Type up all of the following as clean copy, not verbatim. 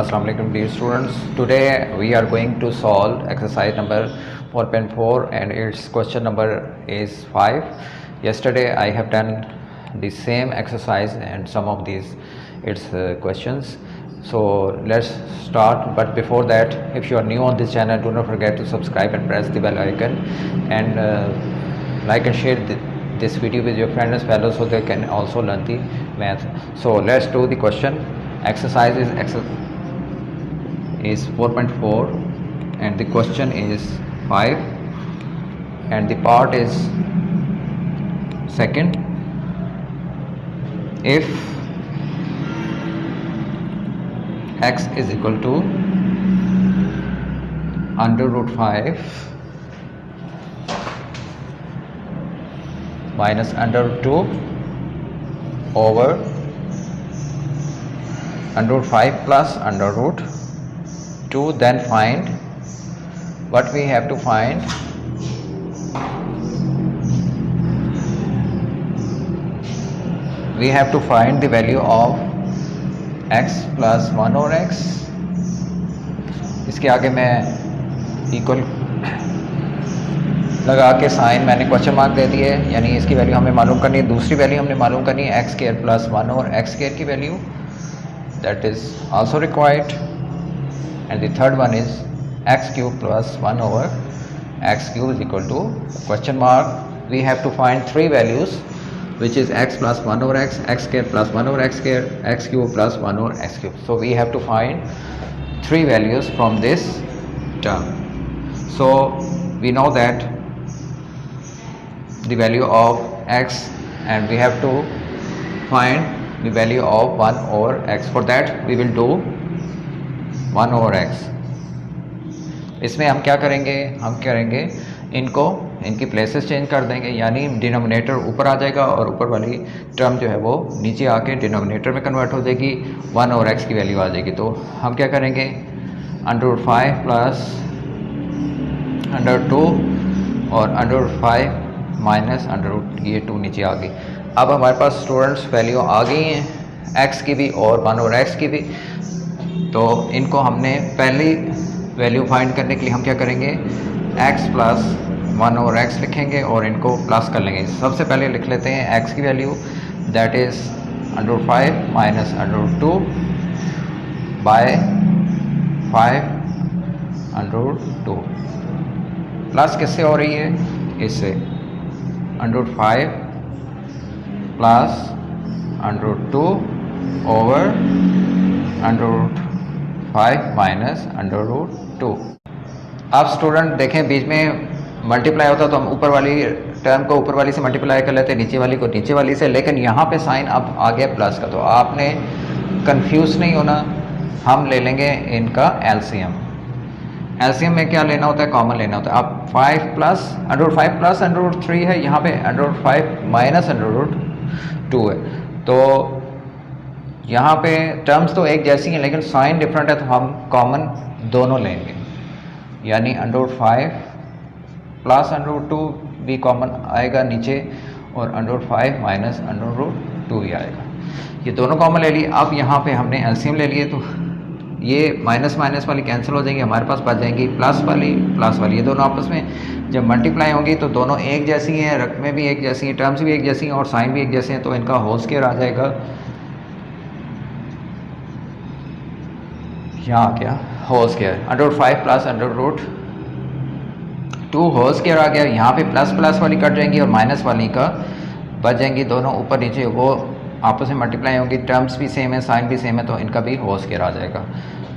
Assalamu alaikum dear students. Today we are going to solve exercise number 4.4 and its question number is 5. Yesterday I have done the same exercise and some of these its questions. So let's start, but before that, if you are new on this channel, do not forget to subscribe and press the bell icon and like and share this video with your friends and fellows so they can also learn the math. So let's do the question. Exercise is 4.4 and the question is 5 and the part is second. If x is equal to under root 5 minus under root 2 over under root 5 plus under root 2, then find what we have to find. We have to find the value of x plus 1 और x. इसके आगे मैं equal लगा के sign मैंने question mark दे दिए, यानी इसकी वैल्यू हमें मालूम करनी है. दूसरी वैल्यू हमने मालूम करनी है एक्स स्क्वायर प्लस 1 और एक्स स्क्वायर की value, that is also required. And the third one is x cube plus 1 over x cube is equal to question mark. We have to find three values which is x plus 1 over x, x square plus 1 over x square, x cube plus 1 over x cube. So we have to find three values from this term. So we know that the value of x and we have to find the value of 1 over x. For that we will do 1 over x. इसमें हम क्या करेंगे, हम करेंगे इनकी places change कर देंगे, यानी डिनोमिनेटर ऊपर आ जाएगा और ऊपर वाली टर्म जो है वो नीचे आके डिनोमिनेटर में कन्वर्ट हो जाएगी, 1 और x की वैल्यू आ जाएगी. तो हम क्या करेंगे, अंडर रूट 5 प्लस अंडर 2 और under root 5 minus under root, ये 2 नीचे आ गई. अब हमारे पास स्टूडेंट्स वैल्यू आ गई हैं x की भी और 1 और x की भी. तो इनको हमने पहली वैल्यू फाइंड करने के लिए हम क्या करेंगे, x प्लस 1 और x लिखेंगे और इनको प्लस कर लेंगे. सबसे पहले लिख लेते हैं x की value, that is under root 5 minus under root 2 by 5 under root 2. Plus किससे हो रही है, इससे under root 5 plus under root 2 over under root 5 minus under root 2. अब स्टूडेंट देखें, बीच में मल्टीप्लाई होता तो हम ऊपर वाली टर्म को ऊपर वाली से मल्टीप्लाई कर लेते, नीचे वाली को नीचे वाली से, लेकिन यहाँ पे साइन अब आ गया प्लस का. तो आपने कंफ्यूज नहीं होना, हम ले लेंगे इनका एलसीएम. एलसीएम में क्या लेना होता है, कॉमन लेना होता है. अब 5 plus under root 5 plus under root 3 है, यहाँ पे under root 5 minus under root 2 है. तो यहाँ पे टर्म्स तो एक जैसी हैं लेकिन साइन डिफरेंट है, तो हम कॉमन दोनों लेंगे, यानी under root 5 plus under root 2 भी कॉमन आएगा नीचे और under root 5 minus under root 2 भी आएगा. ये दोनों कॉमन ले लिए. अब यहाँ पे हमने एलसीएम ले लिए, तो ये माइनस माइनस वाली कैंसिल हो जाएंगी, हमारे पास बच जाएंगी प्लस वाली. ये दोनों आपस में जब मल्टीप्लाई होंगी तो दोनों एक जैसी हैं, रकमें भी एक जैसी हैं, टर्म्स भी एक जैसी हैं और साइन भी एक जैसे हैं, तो इनका होल स्क्वायर आ जाएगा. यहाँ क्या whole square, under root 5 plus under root 2 whole square आ गया. यहाँ पे प्लस प्लस वाली कट जाएंगी और माइनस वाली का बच जाएंगी, दोनों ऊपर नीचे वो आपस में मल्टीप्लाई होंगी, टर्म्स भी सेम है, साइन भी सेम है, तो इनका भी होल स्क्वायर आ जाएगा.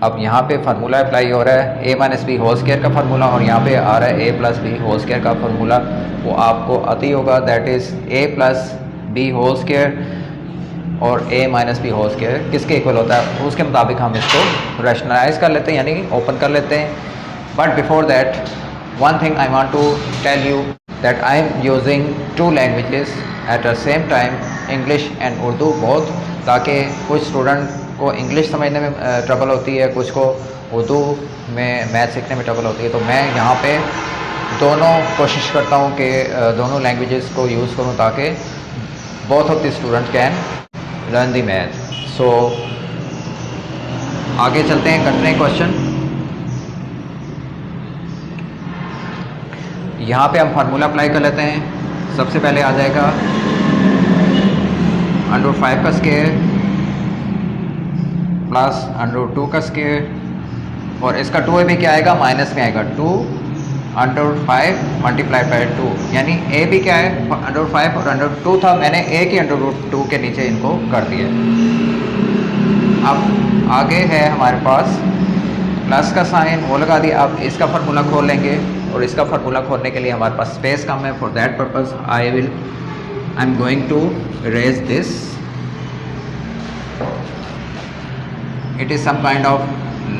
अब यहाँ पे फार्मूला अप्लाई हो रहा है, a minus b whole square का फार्मूला, और यहाँ पे आ रहा है a plus b whole square का फार्मूला. वो आपको आती होगा, that is a plus b whole square और a minus b whole square किसके इक्वल होता है, उसके मुताबिक हम इसको रैशनलाइज कर लेते हैं, यानी ओपन कर लेते हैं. But before that one thing I want to tell you that I am using two languages at the same time, English and Urdu both, ताकि कुछ स्टूडेंट को इंग्लिश समझने में ट्रबल होती है, कुछ को उर्दू में मैथ सीखने में ट्रबल होती है. तो मैं यहाँ पे दोनों कोशिश करता हूँ कि दोनों लैंग्वेजेस को यूज़ करूँ ताकि both of the students can learn the math. So आगे चलते हैं, करते हैं क्वेश्चन। यहाँ पे हम फार्मूला अप्लाई कर लेते हैं। सबसे पहले आ जाएगा √5 का स्क्वायर प्लस √2 का स्क्वायर, और इसका 2 भी क्या आएगा, माइनस में आएगा, 2 √5 मल्टीप्लाई बाई 2, यानी ए भी क्या है, √5 और √2 था, मैंने ए के √2 के नीचे इनको कर दिया। अब आगे है हमारे पास प्लस का साइन, वो लगा दिया। अब इसका फार्मूला खोल लेंगे, और इसका फार्मूला खोलने के लिए हमारे पास स्पेस कम है। For that purpose I am going to raise this, it is some kind of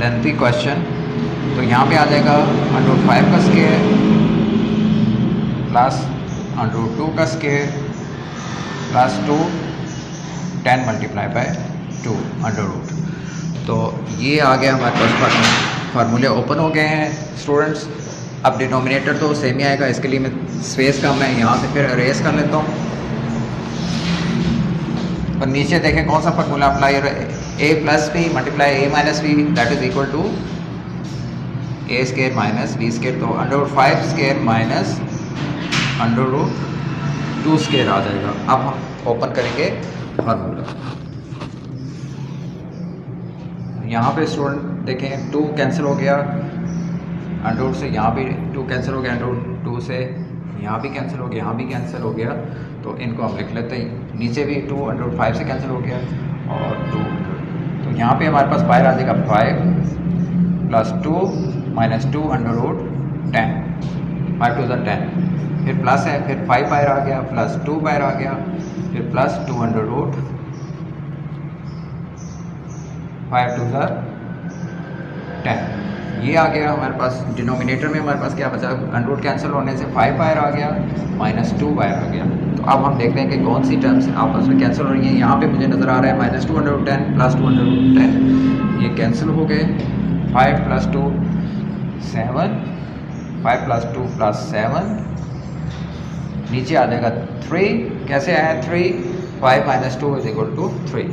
lengthy question. तो यहाँ पे आ जाएगा √5 का स्क्वायर प्लस √2 का स्क्वायर प्लस 2 10 मल्टीप्लाई बाय 2 √। तो ये आ गया हमारे पास, फार्मूले ओपन हो गए हैं स्टूडेंट्स। अब डिनोमिनेटर तो सेम ही आएगा, इसके लिए मैं स्पेस का मैं यहाँ से फिर अरेज कर लेता हूँ। और नीचे देखें कौन सा formula apply, a plus b multiply a minus b that is equal to a square minus b square. तो √5 स्क्वायर माइनस √2 स्क्वायर आ जाएगा। अब हम ओपन करेंगे फार्मूला। यहाँ पे स्टूडेंट देखें 2 कैंसिल हो गया, √2 से यहाँ भी 2 कैंसिल हो गया, √2 से यहाँ भी कैंसिल हो गया, यहाँ भी कैंसिल हो गया। तो इनको हम लिख लेते हैं, नीचे भी 2 √5 से कैंसिल हो गया और 2। तो यहाँ पे हमारे पास बाहर आ जाएगा 5 प्लस 2 माइनस 2 √10, 5 2 10, फिर प्लस है, फिर 5 बाहर आ गया, प्लस 2 बाहर आ गया, फिर प्लस 2 5 2 10, ये आ गया हमारे पास। डिनोमिनेटर में हमारे पास क्या बचा, √ कैंसिल होने से 5 बाहर आ गया, माइनस 2 बाहर आ गया। तो अब हम देखते हैं कि कौन सी टर्म्स आपस में कैंसिल हो रही हैं। यहाँ पे मुझे नज़र आ रहा है माइनस 2 √10 प्लस 2 √10, ये कैंसिल हो गए। 5 प्लस 2 7, 5 प्लस 2 प्लस 7, नीचे आ जाएगा 3, कैसे आया 3, 5 minus 2 is equal to 3,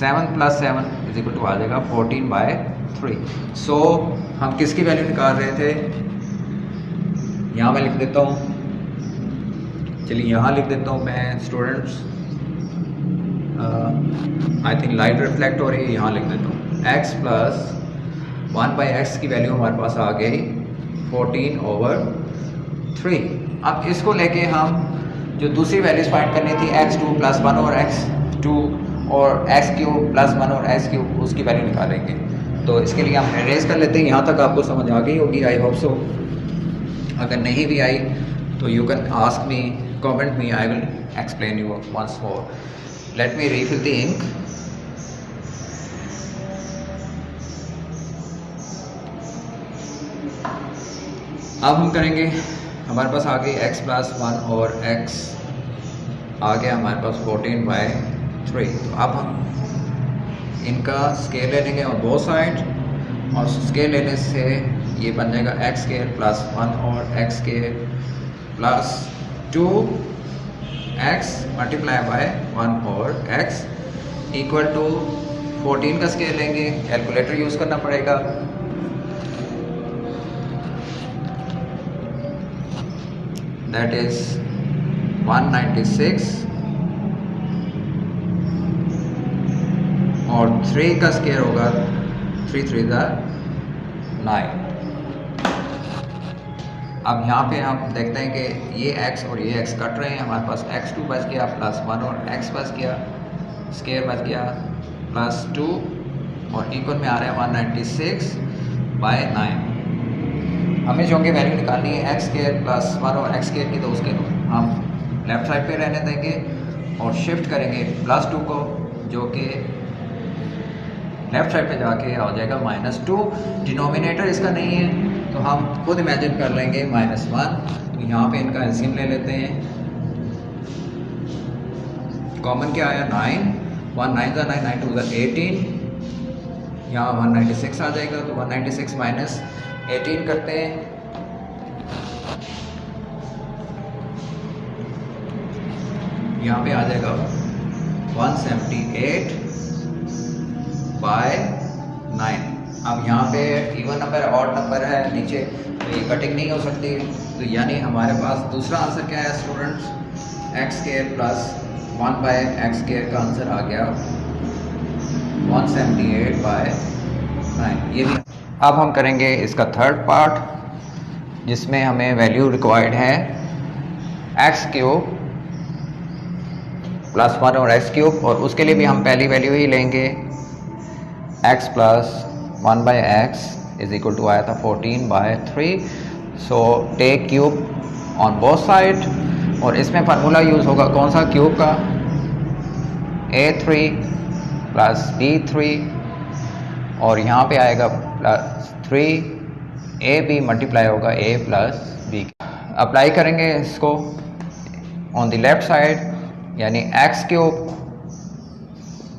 7 plus 7 is equal to आ जाएगा 14 बाय 3। सो हम किसकी वैल्यू निकाल रहे थे, यहाँ मैं लिख देता हूँ, चलिए यहाँ लिख देता हूँ मैं students, I think light reflect हो रही है, यहाँ लिख देता हूँ x प्लस 1/x की वैल्यू हमारे पास आ गई 14/3। अब इसको लेके हम जो दूसरी वैल्यूज फाइंड करनी थी x2 प्लस 1 और x2 और x³ प्लस 1 और x³ उसकी वैल्यू निकालेंगे। तो इसके लिए हम एरेज कर लेते हैं। यहाँ तक आपको समझ आ गई होगी, आई होप सो। अगर नहीं भी आई तो you can ask me, comment me, I will explain you once more. Let me refill the ink. अब हम करेंगे, हमारे पास आ गई x प्लस 1 और x आ गया हमारे पास 14/3। तो अब हम इनका स्केल ले लेंगे और बोथ साइड, और स्केल लेने से ये बन जाएगा x स्केल प्लस 1 और x scale plus 2x multiply by 1 और x इक्वल टू 14 का स्केल लेंगे, कैलकुलेटर यूज़ करना पड़ेगा। दैट इज 196 और 3 का स्केयर होगा 3 3 9। अब यहाँ पे हम देखते हैं कि ये x और ये x कट रहे हैं, हमारे पास x2 बच गया प्लस 1 और x बच गया, स्केयर बच गया प्लस 2 और इक्वल में आ रहा है 196/9। हमें जो कि वैल्यू निकालनी है x स्केयर प्लस 1 और x स्केयर की, तो उसके हम लेफ्ट साइड पे रहने देंगे और शिफ्ट करेंगे प्लस 2 को, जो कि लेफ्ट साइड पे जाके आ जाएगा -2। डिनोमिनेटर इसका नहीं है तो हम खुद इमेजिन कर लेंगे -1। तो यहाँ पे इनका एलसीएम ले लेते हैं। कॉमन क्या आया 9, 1 9 9 9 2 18, यहाँ 196 आ जाएगा। तो 196 माइनस 18 करते हैं, यहाँ पे आ जाएगा 178/9। अब यहाँ पे इवन नंबर ऑड नंबर है नीचे, तो ये कटिंग नहीं हो सकती, तो यानी हमारे पास दूसरा आंसर क्या है students, x square plus 1 by x square का आंसर आ गया 178 बाय 9। ये भी अब हम करेंगे इसका थर्ड पार्ट, जिसमें हमें वैल्यू रिक्वायर्ड है एक्स क्यूब प्लस 1 और एक्स क्यूब, और उसके लिए भी हम पहली वैल्यू ही लेंगे x plus 1 by x is equal to आया था 14 by 3। So take cube on both side, और इसमें फार्मूला यूज़ होगा कौन सा क्यूब का, a3 प्लस b3, और यहाँ पे आएगा प्लस 3ab मल्टीप्लाई होगा a प्लस b। अप्लाई करेंगे इसको ऑन द लेफ्ट साइड, यानी एक्स क्यूब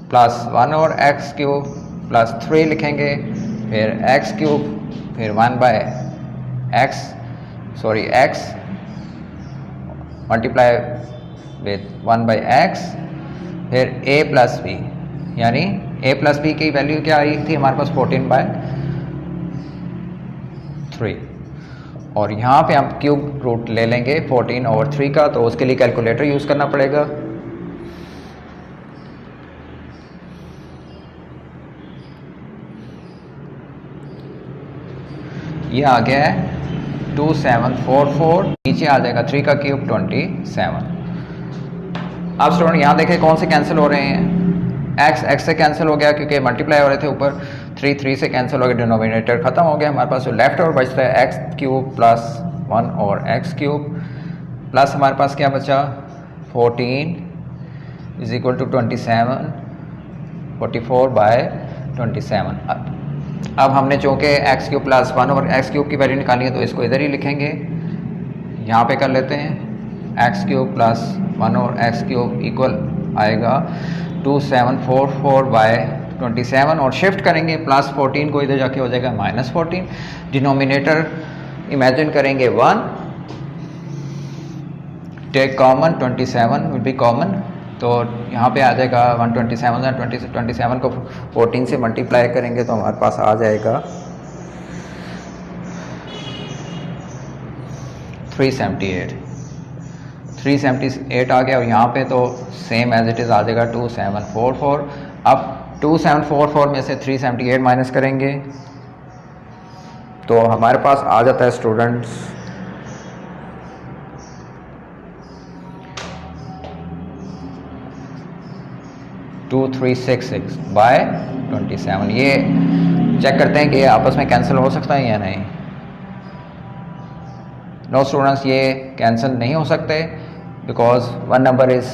प्लस 1 और एक्स क्यूब प्लस 3 लिखेंगे, फिर एक्स क्यूब, फिर 1 by x multiply with 1 by x, फिर a प्लस बी, यानी a प्लस बी की वैल्यू क्या आई थी हमारे पास 14 बाय 3, और यहाँ पे हम क्यूब रूट ले लेंगे 14 ओवर 3 का, तो उसके लिए कैलकुलेटर यूज़ करना पड़ेगा। ये आ गया है 2744, नीचे आ जाएगा 3 का क्यूब 27। अब स्टूडेंट यहाँ देखें कौन से कैंसिल हो रहे हैं, एक्स से कैंसिल हो गया क्योंकि मल्टीप्लाई हो रहे थे ऊपर, 3 से कैंसिल हो गया, डिनोमिनेटर खत्म हो गया, हमारे पास जो लेफ्ट और बचता है एक्स क्यूब प्लस 1 और एक्स क्यूब, प्लस हमारे पास क्या बचा 14 इज इक्वल टू 27, 44 बाय 27। अब हमने चूँकि एक्स क्यूब प्लस 1 और एक्स क्यूब की वैल्यू निकाली है, तो इसको इधर ही लिखेंगे, यहाँ पे कर लेते हैं, एक्स क्यूब प्लस 1 और एक्स क्यूब इक्वल आएगा 2744 बाय 27, और शिफ्ट करेंगे प्लस 14 को इधर जाके हो जाएगा माइनस 14, डिनोमिनेटर इमेजिन करेंगे 1, take common 27 will be common, तो यहाँ पे आ जाएगा 127 27 को 14 से मल्टीप्लाई करेंगे तो हमारे पास आ जाएगा 378 आ गया, और यहाँ पे तो सेम एज इट इज़ आ जाएगा 2744। अब 2744 में से 378 माइनस करेंगे तो हमारे पास आ जाता है स्टूडेंट्स 2366 बाय 27। ये चेक करते हैं कि ये आपस में कैंसिल हो सकता है या नहीं। नो स्टूडेंट्स, ये कैंसिल नहीं हो सकते because one number is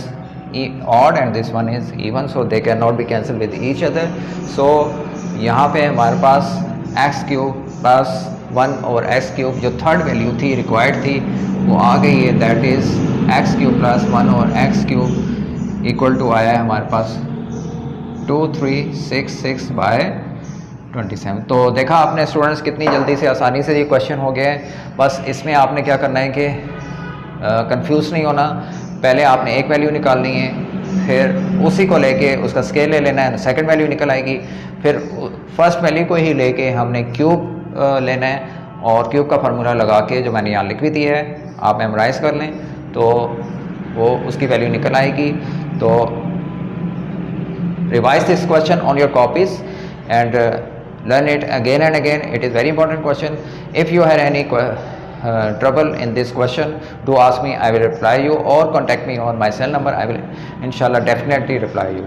odd and this one is even, so they cannot be cancelled with each other। so यहाँ पे हमारे पास x क्यूब प्लस 1 और x क्यूब जो थर्ड वैल्यू थी रिक्वायर्ड थी वो आ गई है, that is x cube plus 1 और x क्यूब इक्वल टू आया है हमारे पास 2366 बाय 27। तो देखा आपने स्टूडेंट्स कितनी जल्दी से आसानी से ये क्वेश्चन हो गया है। बस इसमें आपने क्या करना है कि कंफ्यूज नहीं होना, पहले आपने एक वैल्यू निकालनी है, फिर उसी को लेके उसका स्केल ले लेना है, सेकंड वैल्यू निकल आएगी, फिर फर्स्ट वैल्यू को ही लेके हमने क्यूब लेना है और क्यूब का फार्मूला लगा के जो मैंने यहाँ लिख भी दिया है आप मेमोराइज कर लें तो वो उसकी वैल्यू निकल आएगी। तो revise this question on your copies and learn it again and again. It is very important question. If you have any trouble in this question, do ask me, I will reply you, or contact me on my cell number, I will inshallah definitely reply you.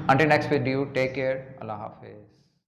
Until next video, take care. Allah Hafiz.